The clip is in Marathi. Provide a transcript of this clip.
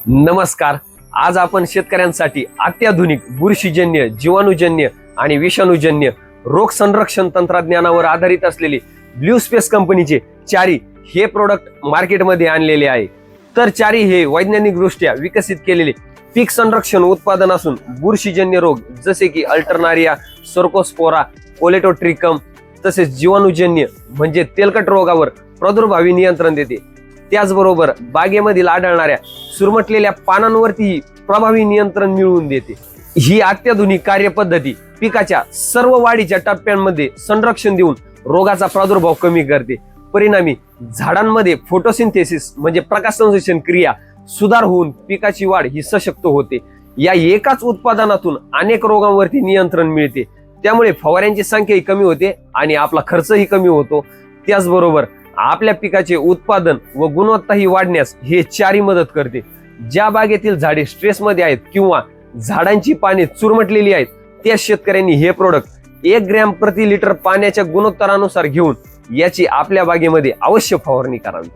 नमस्कार. आज आपण शेतकऱ्यांसाठी अत्याधुनिक बुरशीजन्य, जीवाणूजन्य आणि विषाणूजन्य रोग संरक्षण तंत्रज्ञानावर आधारित असलेले ब्ल्यू स्पेस कंपनीचे चारी हे प्रोडक्ट मार्केटमध्ये आणलेले आहे. तर चारी हे वैज्ञानिकदृष्ट्या विकसित केलेले पीक संरक्षण उत्पादन असून बुरशीजन्य रोग जसे की अल्टरनारिया, सर्कोस्पोरा, कोलेटोट्रिकम तसेच जीवाणूजन्य म्हणजे तेलकट रोगावर प्रदुर्भावी नियंत्रण देते. त्याचबरोबर बागेमधील आढळणाऱ्या सुरमटलेल्या पानांवरती प्रभावी नियंत्रण मिळवून देते. ही अत्याधुनिक कार्यपद्धती पिकाच्या सर्व वाढीच्या टप्प्यांमध्ये संरक्षण देऊन रोगाचा प्रादुर्भाव कमी करते. परिणामी झाडांमध्ये फोटोसिंथेसिस म्हणजे प्रकाश संश्लेषण क्रिया सुधार होऊन पिकाची वाढ ही सशक्त होते. या एकाच उत्पादनातून अनेक रोगांवरती नियंत्रण मिळते. त्यामुळे फवाऱ्यांची संख्याही कमी होते आणि आपला खर्चही कमी होतो. त्याचबरोबर आपल्या पिकाचे उत्पादन व गुणवत्ताही वाढण्यास हे चारी मदत करते. ज्या बागेतील झाडे स्ट्रेसमध्ये आहेत किंवा झाडांची पाने चुरमटलेली आहेत त्या शेतकऱ्यांनी हे प्रोडक्ट 1 ग्रॅम प्रति लिटर पाण्याच्या गुणोत्तरानुसार घेऊन याची आपल्या बागेमध्ये अवश्य फवारणी करावी.